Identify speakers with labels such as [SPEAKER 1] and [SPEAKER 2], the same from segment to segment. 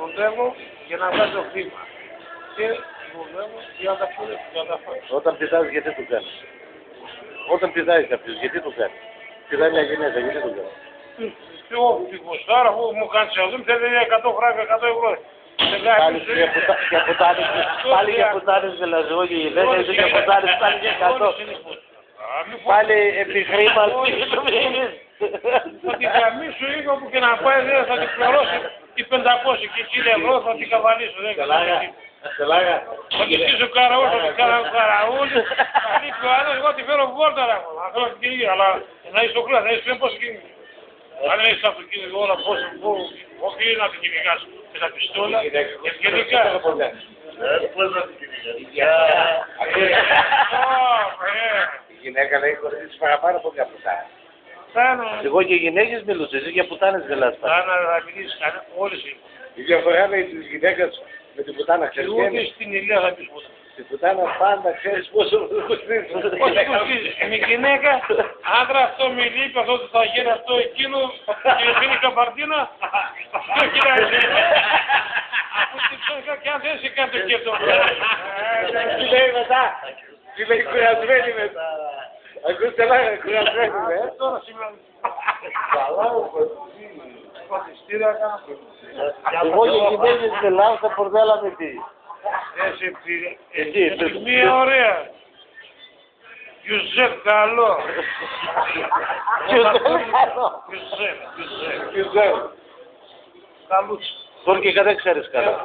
[SPEAKER 1] δουλεύω για να βγάζω χρήμα. Και δουλεύω για να τα φάω.
[SPEAKER 2] Όταν πηδάς, γιατί το κάνεις? Όταν πηδάει κάποιος, γιατί το κάνει? Πηδάει μια γυναίκα, γιατί το κάνει?
[SPEAKER 1] Εγώ τυχοστάρα, αφού μου κάνει σεζόν, θέλει 100 φράγκα, 100 ευρώ.
[SPEAKER 2] Πάλι για πουτάνες δηλαδή, όχι η γυναίκα, εσύ για πουτάνες πάλι για 100. Πάλι επί χρήμα
[SPEAKER 1] θα την καμίσω λίγο που και να πάει, θα την πληρώσει και 500 και 1000 ευρώ θα την καβαλήσω.
[SPEAKER 2] Στελάγα.
[SPEAKER 1] Θα την στήσω καραούλ, θα την κάνω καραούλ. Θα λείπει ο άλλος, εγώ τη φέρω βόλτα να θέλω την κυρία, αλλά να είσαι ο κλάδος, να είσαι πόσο κυνηγή. Αν έχεις αυτοκίνητο όλα πόσο, όχι να την κυνηγάς με τα πιστόλα, γενικά.
[SPEAKER 2] Πώς να την κυνηγάς? Η γυναίκα λέει κοστίζει παραπάνω από μια πουτάνα. Εγώ και οι γυναίκες μιλούσα, εσύ για πουτάνες μιλάς.
[SPEAKER 1] Θα μιλήσεις όλες οι.
[SPEAKER 2] Η διαφορά με τις γυναίκες με την πουτάνα ξέρεις ποια είναι?
[SPEAKER 1] Και στην ηλία θα πεις πουτάνα.
[SPEAKER 2] Στην πουτάνα πάντα ξέρεις πόσο κοστίζει.
[SPEAKER 1] Πόσο κοστίζει. Με γυναίκα, άντρα αυτό με λείπει, αυτό θα γίνει αυτό εκείνο και δίνει καμπαρτίνα, 2.000 ευρώ. Αφού την ψώνικα και αν δεν σε κάνει το κέρδο.
[SPEAKER 2] Τι λέει μετά, τι λέει κουρασμένη μετά. Ακούστε λάγα, κουρασμένη με.
[SPEAKER 1] Τώρα σήμερα.
[SPEAKER 2] Καλά όπως
[SPEAKER 1] Φωτιστήρα έκανα.
[SPEAKER 2] εγώ και οι γυναίκες μιλάω στα πορδέλα με τι.
[SPEAKER 1] Εσύ, μία ωραία. Γιουζέπ καλό.
[SPEAKER 2] Γιουζέπ.
[SPEAKER 1] Καλούτσι.
[SPEAKER 2] Τούρκικα δεν ξέρεις καλά.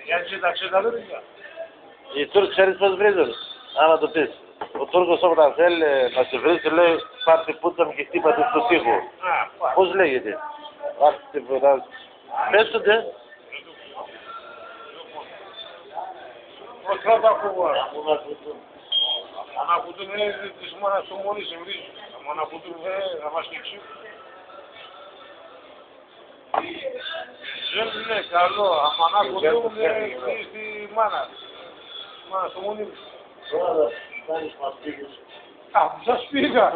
[SPEAKER 1] Γιατί τα ξεδαλούρικα.
[SPEAKER 2] Οι Τούρκοι ξέρεις πώς βρίζουν. Άμα το πεις. Ο Τούρκος όταν θέλει να σε βρει, σου λέει πάρ' την πούτσα μου και χτύπατε στο τοίχο. Πώς λέγεται? Πάρ' την πούτσα. Πες του ντε.
[SPEAKER 1] Πρώτα ακούω. Ανακουτούν της μόνας του μόλις εμβρίζουν. Ανακουτούν να μας νίξουν. Δεν είναι καλό. Ανακουτούν στη μάνα. Μάνα του μόνοι. Α, σας πήγα.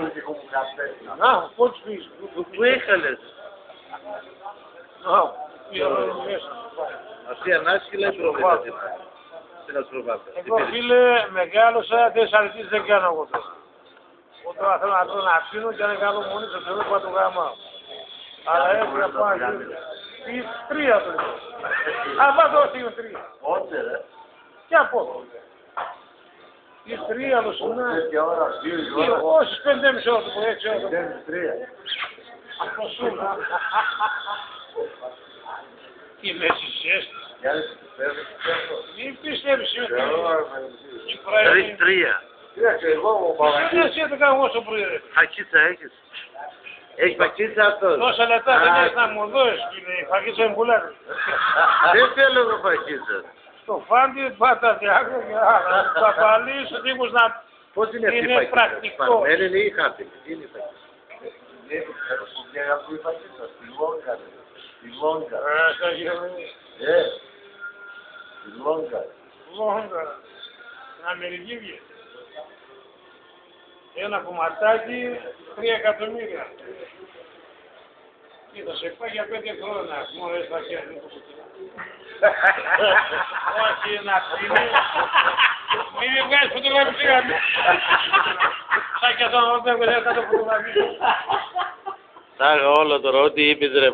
[SPEAKER 1] Να, πότε πήγες.
[SPEAKER 2] Πού είχαλες?
[SPEAKER 1] Α, πήγα μέσα.
[SPEAKER 2] Αυτή η ανάσκυλα είναι πρόβλημα. Στην Αστροβάτα.
[SPEAKER 1] Εγώ φίλε μεγάλωσα, 4 δεν κάνω εγώ τώρα. Εγώ τώρα θέλω να τρώω να αφήνω και αν είναι καλό μόνοι στο θέλω να το γάμω. Αλλά έτσι να πάω να τις 3 το λέω. Αν πάω τώρα στις 3.
[SPEAKER 2] Πότε ρε?
[SPEAKER 1] Και από εδώ. Τις 3 το σουνά. Όχι στις 5,5 ώρα το πω 6 ώρα.
[SPEAKER 2] 5-3.
[SPEAKER 1] Αυτό σούνα. Τι μέση σέστη. Μην πιστεύεις ότι η πρωί.
[SPEAKER 2] 3.
[SPEAKER 1] Εσύ δεν κάνω εγώ στο πρωί.
[SPEAKER 2] Φακίτσα έχεις? Έχει φακίτσα αυτός?
[SPEAKER 1] Τόσα λεπτά δεν έχεις να μου δώσεις, η φακίτσα είναι πουλάτη.
[SPEAKER 2] Δεν θέλω εγώ φακίτσα.
[SPEAKER 1] Στο φάντι πάτα διάκρα και άλλα. Θα παλίσω τύπους να
[SPEAKER 2] Πώς είναι αυτή η φακίτσα?
[SPEAKER 1] πρακτικό.
[SPEAKER 2] Σπαρμένη είναι ή χάπινη? Τι είναι η φακίτσα? Στη Λόγκα. Στη Λόγκα.
[SPEAKER 1] Λόγκα. Στην Αμερική βγει. Ένα κομματάκι 3 εκατομμύρια. Και θα σε πάει για 5 χρόνια. Μόνο έτσι θα χέρι. Όχι να πίνει. Μην με βγάζεις φωτογραφία. Σαν και αυτό να το φωτογραφία.
[SPEAKER 2] Τα όλο τώρα, ό,τι είπες ρε,